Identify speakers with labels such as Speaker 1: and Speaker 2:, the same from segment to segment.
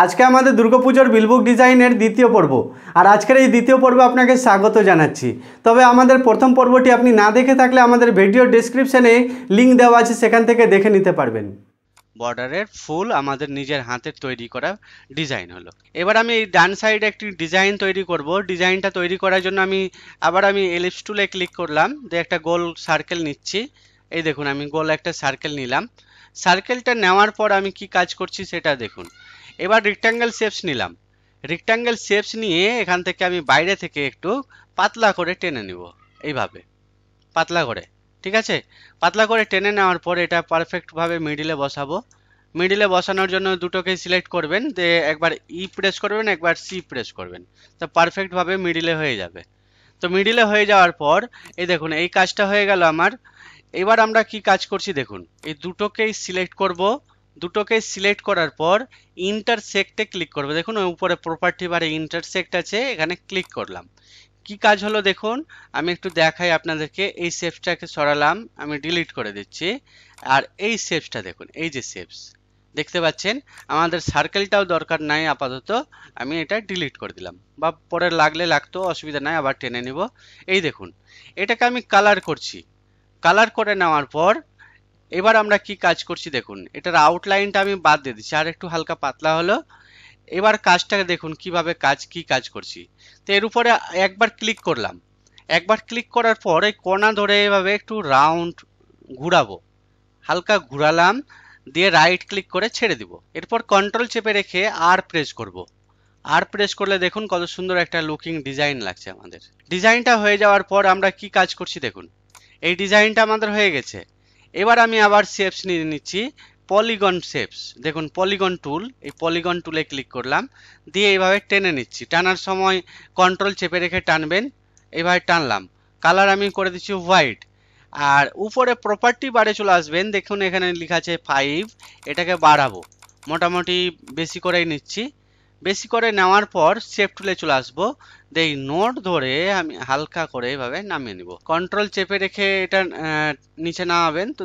Speaker 1: আজকে আমাদের দুর্গাপুজোর বিলবুক ডিজাইনের দ্বিতীয় পর্ব। আর আজকের এই দ্বিতীয় পর্বে আপনাকে স্বাগত জানাচ্ছি। তবে আমাদের প্রথম পর্বটি আপনি না দেখে থাকলে আমাদের ভিডিও ডেসক্রিপশনে লিঙ্ক দেওয়া আছে, সেখান থেকে দেখে নিতে পারবেন।
Speaker 2: বর্ডারের ফুল আমাদের নিজের হাতের তৈরি করা ডিজাইন হলো। এবার আমি এই ডান সাইডে একটি ডিজাইন তৈরি করব। ডিজাইনটা তৈরি করার জন্য আমি এলিপস টুলে ক্লিক করলাম, দিয়ে একটা গোল সার্কেল নিচ্ছি। এই দেখুন, আমি গোল একটা সার্কেল নিলাম। সার্কেলটা নেওয়ার পর আমি কি কাজ করছি সেটা দেখুন। এবার রেক্ট্যাঙ্গেল শেপস নিলাম। রেক্ট্যাঙ্গেল শেপস নিয়ে এখান থেকে আমি বাইরে থেকে একটু পাতলা করে টেনে নিব, এইভাবে পাতলা করে। ঠিক আছে, পাতলা করে টেনে নেওয়ার পর এটা পারফেক্টভাবে মিডিলে বসাবো। মিডিলে বসানোর জন্য দুটোকে সিলেক্ট করবেন, দিয়ে একবার ই প্রেস করবেন, একবার সি প্রেস করবেন, তো পারফেক্টভাবে মিডিলে হয়ে যাবে। তো মিডিলে হয়ে যাওয়ার পর এই দেখুন, এই কাজটা হয়ে গেল আমার। এবার আমরা কি কাজ করছি দেখুন, এই দুটোকেই সিলেক্ট করব। দুটোকে সিলেক্ট করার পর ইন্টারসেক্টে ক্লিক করব। দেখুন ওই উপরে প্রপার্টি বারে ইন্টারসেক্ট আছে, এখানে ক্লিক করলাম। কি কাজ হলো দেখুন, আমি একটু দেখাই আপনাদেরকে। এই শেপসটাকে সরালাম, আমি ডিলিট করে দিচ্ছি। আর এই শেপসটা দেখুন, এই যে শেপস দেখতে পাচ্ছেন, আমাদের সার্কেলটাও দরকার নাই আপাতত, আমি এটা ডিলিট করে দিলাম। বা পরে লাগলে লাগতো, অসুবিধা নাই, আবার টেনে নিব। এই দেখুন, এটাকে আমি কালার করছি। কালার করে নেওয়ার পর এবার আমরা কি কাজ করছি দেখুন, এটার আউটলাইনটা আমি বাদ দিয়ে দিচ্ছি, আর একটু হালকা পাতলা হলো। এবার কাজটাকে দেখুন কিভাবে কি কাজ করছি। তো এর উপরে একবার ক্লিক করলাম। একবার ক্লিক করার পর এই কোণা ধরে এভাবে একটু রাউন্ড ঘুরাবো, হালকা ঘুরালাম, দিয়ে রাইট ক্লিক করে ছেড়ে দিব। এরপর কন্ট্রোল চেপে রেখে আর প্রেস করব। আর প্রেস করলে দেখুন কত সুন্দর একটা লুকিং ডিজাইন লাগছে আমাদের। ডিজাইনটা হয়ে যাওয়ার পর আমরা কি কাজ করছি দেখুন, এই ডিজাইনটা আমাদের হয়ে গেছে। এবার আমি আবার শেপস নিয়ে নিচ্ছি, পলিগন শেপস। দেখুন পলিগন টুল, এই পলিগন টুলে ক্লিক করলাম, দিয়ে এইভাবে টেনে নিচ্ছি। টানার সময় কন্ট্রোল চেপে রেখে টানবেন, এইভাবে টানলাম। কালার আমি করে দিচ্ছি হোয়াইট। আর উপরে প্রপার্টি বারে চলে আসবেন, দেখুন এখানে লেখা আছে 5, এটাকে বাড়াবো, মোটামুটি বেশি করেই নিচ্ছি। বেশি করে নেওয়ার পর শেপ টুলে চলে আসবো, এই নোট ধরে আমি হালকা করে এভাবে নামিয়ে নিব। কন্ট্রোল চেপে রেখে এটা নিচে নামাবেন, তো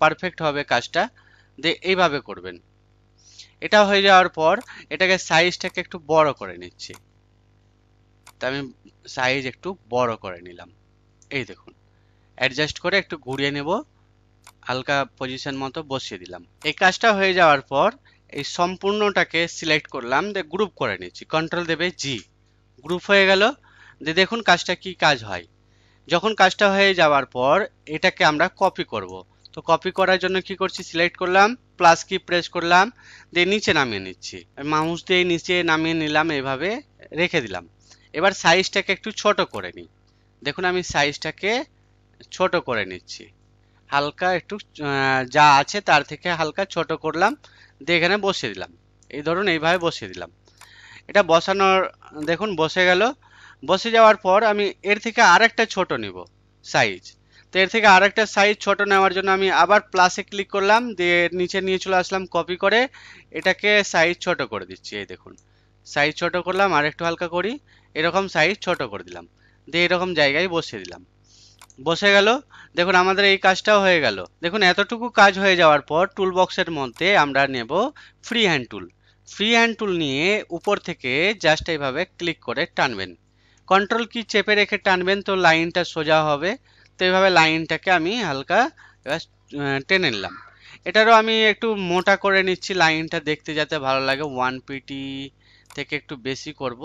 Speaker 2: পারফেক্ট হবে কাজটা। এইভাবে করবেন। এটা হয়ে যাওয়ার পর এটাকে সাইজটাকে একটু বড় করে নিচ্ছি। তা আমি সাইজ একটু বড় করে নিলাম। এই দেখুন, অ্যাডজাস্ট করে একটু ঘুরিয়ে নেব, হালকা পজিশন মতো বসিয়ে দিলাম। এই কাজটা হয়ে যাওয়ার পর এই সম্পূর্ণটাকে সিলেক্ট করলাম, দিয়ে গ্রুপ করে নিচ্ছি, কন্ট্রোল দেবে জি, গ্রুপ হয়ে গেল। দিয়ে দেখুন কাজটা কি কাজ হয়। যখন কাজটা হয়ে যাওয়ার পর এটাকে আমরা কপি করব। তো কপি করার জন্য কি করছি, সিলেক্ট করলাম, প্লাস কি প্রেস করলাম, দিয়ে নিচে নামিয়ে নিচ্ছি। মাউস দিয়ে নিচে নামিয়ে নিলাম, এভাবে রেখে দিলাম। এবার সাইজটাকে একটু ছোট করে নিই। দেখুন আমি সাইজটাকে ছোট করে নিচ্ছি, হালকা একটু যা আছে তার থেকে হালকা ছোট করলাম, দিয়ে এখানে বসিয়ে দিলাম। এই ধরুন এইভাবে বসিয়ে দিলাম। এটা বসানোর দেখুন বসে গেল। বসে যাওয়ার পর আমি এর থেকে আরেকটা ছোট নিব সাইজ। তো এর থেকে আরেকটা সাইজ ছোট নেওয়ার জন্য আমি আবার প্লাসে ক্লিক করলাম, দিয়ে নিচে নিয়ে চলে আসলাম, কপি করে এটাকে সাইজ ছোট করে দিচ্ছি। এই দেখুন সাইজ ছোট করলাম, আর একটু হালকা করি, এরকম সাইজ ছোট করে দিলাম, দিয়ে এরকম জায়গায় বসিয়ে দিলাম। বসে গেল। দেখুন আমাদের এই কাজটাও হয়ে গেল। দেখুন এতটুকু কাজ হয়ে যাওয়ার পর টুল বক্সের মধ্যে আমরা নেব ফ্রি হ্যান্ড টুল। ফ্রি হ্যান্ড টুল নিয়ে উপর থেকে জাস্ট এইভাবে ক্লিক করে টানবেন, কন্ট্রোল কি চেপে রেখে টানবেন, তো লাইনটা সোজা হবে। তো এইভাবে লাইনটাকে আমি হালকা এবার টেনে নিলাম। এটারও আমি একটু মোটা করে নিচ্ছি, লাইনটা দেখতে যাতে ভালো লাগে। 1 পিটি থেকে একটু বেশি করব,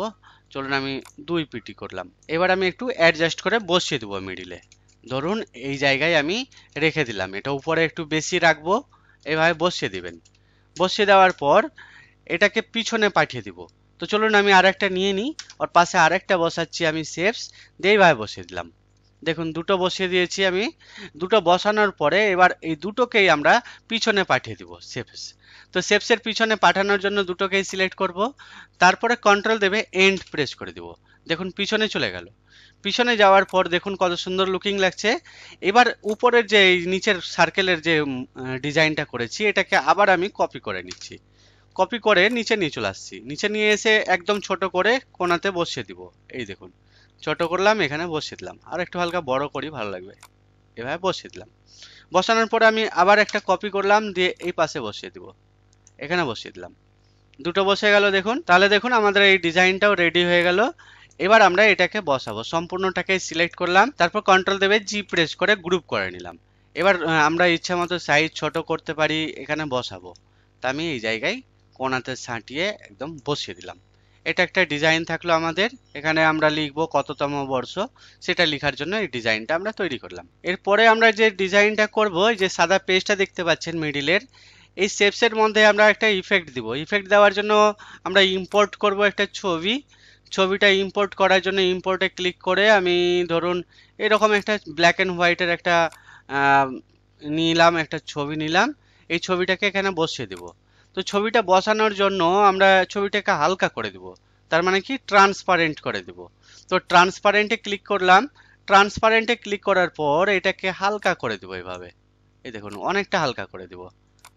Speaker 2: চলুন আমি 2 পিটি করলাম। এবার আমি একটু অ্যাডজাস্ট করে বসিয়ে দেবো মিডিলে। ধরুন এই জায়গায় আমি রেখে দিলাম, এটা উপরে একটু বেশি রাখবো, এভাবে বসিয়ে দিবেন। বসিয়ে দেওয়ার পর এটাকে পিছনে পাঠিয়ে দিব। তো চলুন আমি আরেকটা নিয়ে নিই, ওর পাশে আরেকটা বসাচ্ছি আমি শেপস, দিয়ে এইভাবে বসিয়ে দিলাম। দেখুন দুটো বসিয়ে দিয়েছি আমি। দুটো বসানোর পরে এবার এই দুটোকেই আমরা পিছনে পাঠিয়ে দিব শেপস। তো শেপসের পিছনে পাঠানোর জন্য দুটোকেই সিলেক্ট করব, তারপরে কন্ট্রোল দেবে এন্ড প্রেস করে দিব। দেখুন পিছনে চলে গেল। পিছনে যাওয়ার পর দেখুন কত সুন্দর লুকিং লাগছে। এবার উপরের যে এই নিচের সার্কেলের যে ডিজাইনটা করেছি, এটাকে আবার আমি কপি করে নিচ্ছি। কপি করে নিচে নিয়ে চলে আসছি, নিচে নিয়ে এসে একদম ছোট করে কোণাতে বসিয়ে দিব। এই দেখুন ছোট করলাম, এখানে বসিয়ে দিলাম, আর একটু হালকা বড় করি, ভালো লাগবে। এভাবে বসিয়ে দিলাম। বসানোর পরে আমি আবার একটা কপি করলাম, দিয়ে এই পাশে বসিয়ে দিব, এখানে বসিয়ে দিলাম। দুটো বসে গেল দেখুন। তাহলে দেখুন আমাদের এই ডিজাইনটাও রেডি হয়ে গেল। এবার আমরা এটাকে বসাবো, সম্পূর্ণটাকে সিলেক্ট করলাম, তারপর কন্ট্রোল দেবে জি প্রেস করে গ্রুপ করে নিলাম। এবার আমরা ইচ্ছা মতো সাইজ ছোট করতে পারি, এখানে বসাবো। তা আমি এই জায়গায় কোণাতে সাঁটিয়ে একদম বসিয়ে দিলাম। এটা একটা ডিজাইন থাকলো আমাদের। এখানে আমরা লিখবো কততম বর্ষ, সেটা লেখার জন্য এই ডিজাইনটা আমরা তৈরি করলাম। এরপরে আমরা যে ডিজাইনটা করব, এই যে সাদা পেজটা দেখতে পাচ্ছেন মিডিলের, এই শেপসের মধ্যে আমরা একটা ইফেক্ট দিব। ইফেক্ট দেওয়ার জন্য আমরা ইম্পোর্ট করব একটা ছবি। ছবিটা ইম্পোর্ট করার জন্য ইম্পোর্টে ক্লিক করে আমি ধরুন এরকম একটা ব্ল্যাক অ্যান্ড হোয়াইটের একটা নিলাম, একটা ছবি নিলাম। এই ছবিটাকে এখানে বসিয়ে দেব। তো ছবিটা বসানোর জন্য আমরা ছবিটাকে হালকা করে দেব, তার মানে কি ট্রান্সপারেন্ট করে দেব। তো ট্রান্সপারেন্টে ক্লিক করলাম। ট্রান্সপারেন্টে ক্লিক করার পর এটাকে হালকা করে দেবো এভাবে। এই দেখুন অনেকটা হালকা করে দেব,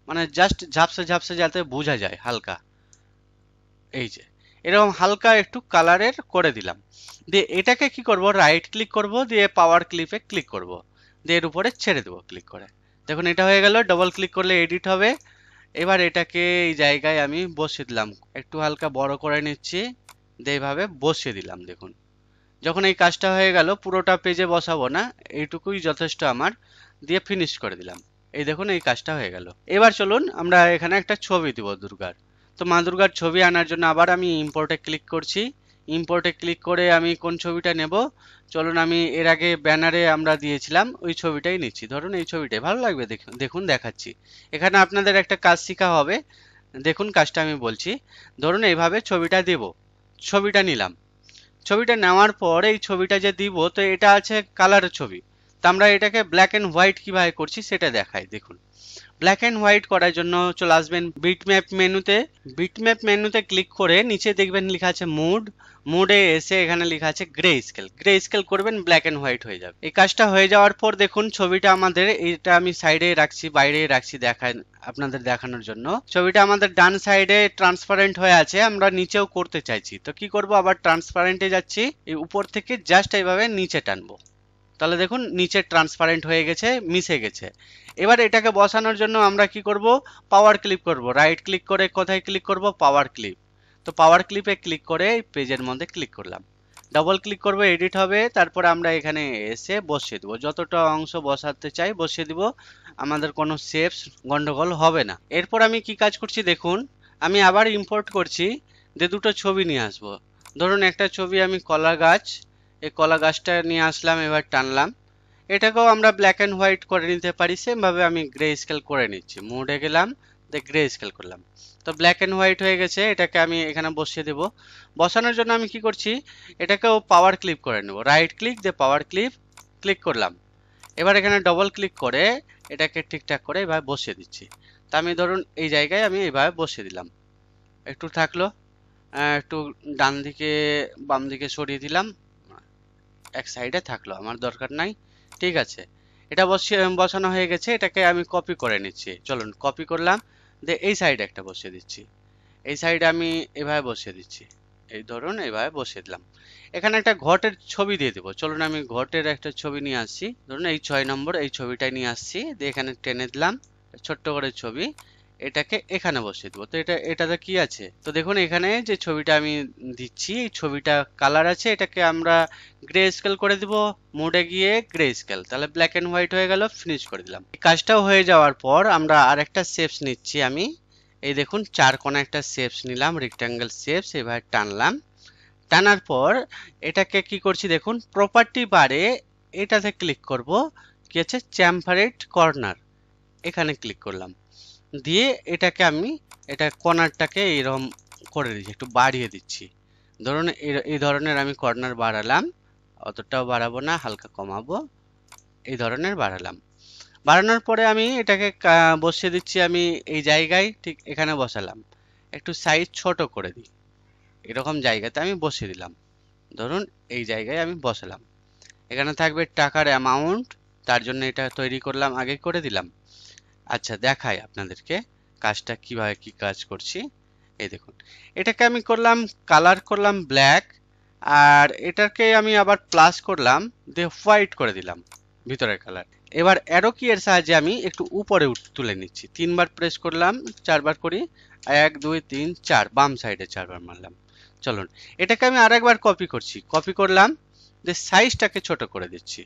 Speaker 2: মানে জাস্ট ঝাপসা ঝাপসা যাতে বোঝা যায় হালকা। এই যে এরকম হালকা একটু কালারের করে দিলাম। দিয়ে এটাকে কি করব, রাইট ক্লিক করব, দিয়ে পাওয়ার ক্লিপে ক্লিক করব, দিয়ে এর উপরে ছেড়ে দেবো ক্লিক করে। দেখুন এটা হয়ে গেল। ডবল ক্লিক করলে এডিট হবে। এবার এটাকে এই জায়গায় আমি বসিয়ে দিলাম, একটু হালকা বড় করে নিচ্ছি, দিয়ে এইভাবে বসিয়ে দিলাম। দেখুন যখন এই কাজটা হয়ে গেল, পুরোটা পেজে বসাবো না, এইটুকুই যথেষ্ট আমার, দিয়ে ফিনিশ করে দিলাম। এই দেখুন এই কাজটা হয়ে গেল। এবার চলুন আমরা এখানে একটা ছবি দিব দুর্গার। তো মা দুর্গার ছবি আনার জন্য আবার আমি ইম্পোর্টে ক্লিক করছি। ইম্পোর্টে ক্লিক করে আমি কোন ছবিটা নেব, চলুন আমি এর আগে ব্যানারে আমরা দিয়েছিলাম ওই ছবিটাই নিচ্ছি। ধরুন এই ছবিটাই ভালো লাগবে, দেখুন দেখাচ্ছি। এখানে আপনাদের একটা কাজ শেখা হবে, দেখুন কাজটা আমি বলছি। ধরুন এইভাবে ছবিটা দেব, ছবিটা নিলাম। ছবিটা নেওয়ার পর এই ছবিটা যে দিব, তো এটা আছে কালারের ছবি। তো আমরা এটাকে ব্ল্যাক অ্যান্ড হোয়াইট কিভাবে করছি সেটা দেখাই। দেখুন ব্ল্যাক অ্যান্ড হোয়াইট করার জন্য চলে আসবেন বিটম্যাপ মেনুতে। বিটম্যাপ মেনুতে ক্লিক করে নিচে দেখবেন লেখা আছে মুড। মুডে এসে এখানে লেখা আছে গ্রে স্কেল। গ্রে স্কেল করবেন, ব্ল্যাক অ্যান্ড হোয়াইট হয়ে যাবে। এই কাজটা হয়ে যাওয়ার পর দেখুন ছবিটা আমাদের, এটা আমি সাইডে রাখছি, বাইরে রাখছি দেখায় আপনাদের দেখানোর জন্য। ছবিটা আমাদের ডান সাইডে ট্রান্সপারেন্ট হয়ে আছে, আমরা নিচেও করতে চাইছি। তো কি করব, আবার ট্রান্সপারেন্টে যাচ্ছি, এই উপর থেকে জাস্ট এইভাবে নিচে টানবো। তাহলে দেখুন নিচে ট্রান্সপারেন্ট হয়ে গেছে, মিশে গেছে। এবার এটাকে বসানোর জন্য আমরা কি করব, পাওয়ার ক্লিপ করব। রাইট ক্লিক করে কোথায় ক্লিক করব, পাওয়ার ক্লিপ। তো পাওয়ার ক্লিপে ক্লিক করে পেজের মধ্যে ক্লিক করলাম। ডাবল ক্লিক করব, এডিট হবে। তারপর আমরা এখানে এসে বসিয়ে দেবো, যতটা অংশ বসাতে চাই বসিয়ে দিব। আমাদের কোনো শেপস গন্ডগোল হবে না। এরপর আমি কি কাজ করছি দেখুন, আমি আবার ইম্পোর্ট করছি, যে দুটো ছবি নিয়ে আসবো। ধরুন একটা ছবি আমি কলা গাছ, এই কলা গাছটা নিয়ে আসলাম, এবার টানলাম। এটাকেও আমরা ব্ল্যাক অ্যান্ড হোয়াইট করে নিতে পারি, সেম ভাবে আমি গ্রে স্কেল করে নিচ্ছি। মোডে গেলাম, গ্রে স্কেল করলাম। তো ব্ল্যাক অ্যান্ড হোয়াইট হয়ে গেছে, এটাকে আমি এখানে বসিয়ে দেব। বসানোর জন্য আমি কি করছি, এটাকেও পাওয়ার ক্লিপ করে নেব। রাইট ক্লিক দিয়ে পাওয়ার ক্লিপ ক্লিক করলাম। এবার এখানে ডবল ক্লিক করে এটাকে ঠিকঠাক করে এভাবে বসিয়ে দিচ্ছি। তা আমি ধরুন এই জায়গায় আমি এইভাবে বসিয়ে দিলাম। একটু থাকলো, একটু ডান দিকে বাম দিকে সরিয়ে দিলাম, এক সাইডে থাকলো, আমার দরকার নাই। ঠিক আছে, এটা বসানো হয়ে গেছে। এটাকে আমি কপি করে নিচ্ছি, চলুন কপি করলাম, দিয়ে এই সাইডে একটা বসিয়ে দিচ্ছি। এই সাইডে আমি এভাবে বসিয়ে দিচ্ছি, এই ধরুন এইভাবে বসিয়ে দিলাম। এখানে একটা ঘটের ছবি দিয়ে দেবো, চলুন আমি ঘটের একটা ছবি নিয়ে আসছি। ধরুন এই 6 নম্বর এই ছবিটাই নিয়ে আসছি, দিয়ে এখানে টেনে দিলাম ছোট্ট করে ছবি। এটাকে এখানে বসিয়ে দেবো। তো এটাতে কি আছে, তো দেখুন এখানে যে ছবিটা আমি দিচ্ছি, এই ছবিটা কালার আছে, এটাকে আমরা গ্রে স্কেল করে দিব। মোডে গিয়ে গ্রে স্কেল, তাহলে ব্ল্যাক এন্ড হোয়াইট হয়ে গেল, ফিনিশ করে দিলাম। এই কাজটাও হয়ে যাওয়ার পর আমরা আরেকটা শেপস নিচ্ছি। আমি এই দেখুন চার কোণা একটা শেপস নিলাম, রেক্টাঙ্গেল শেপস, এবার টানলাম। টানার পর এটাকে কি করছি দেখুন, প্রপার্টি বারে এটাতে ক্লিক করব, কি আছে চ্যামফারেট কর্নার, এখানে ক্লিক করলাম। দিয়ে এটাকে আমি এটা কর্নারটাকে এরকম করে দিচ্ছি, একটু বাড়িয়ে দিচ্ছি। ধরুন এই ধরনের আমি কর্নার বাড়ালাম, অতটাও বাড়াবো না, হালকা কমাবো, এই ধরনের বাড়ালাম। বাড়ানোর পরে আমি এটাকে বসিয়ে দিচ্ছি, আমি এই জায়গায় ঠিক এখানে বসালাম। একটু সাইজ ছোট করে দিই, এরকম জায়গাতে আমি বসিয়ে দিলাম। ধরুন এই জায়গায় আমি বসালাম। এখানে থাকবে টাকার অ্যামাউন্ট, তার জন্য এটা তৈরি করলাম, আগে করে দিলাম। আচ্ছা দেখাই আপনাদেরকে কাজটা কিভাবে কি কাজ করছি। এই দেখুন এটাকে আমি করলাম, কালার করলাম ব্ল্যাক, আর এটাকে আমি আবার প্লাস করলাম, দিয়ে হোয়াইট করে দিলাম ভিতরের কালার। এবার অ্যারো কি এর সাহায্যে আমি একটু উপরে তুলে নিচ্ছি। 3বার প্রেস করলাম, 4বার করি, 1 2 3 4, বাম সাইডে 4বার মারলাম। চলুন এটাকে আমি আরেকবার কপি করছি, কপি করলাম, যে সাইজটাকে ছোট করে দিচ্ছি।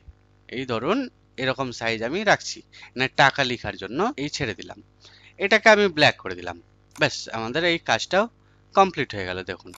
Speaker 2: এই ধরুন এরকম সাইজ আমি রাখছি, না টাকা লেখার জন্য এই ছেড়ে দিলাম। এটাকে আমি ব্ল্যাক করে দিলাম। ব্যাস আমাদের এই কাজটাও কমপ্লিট হয়ে গেল। দেখুন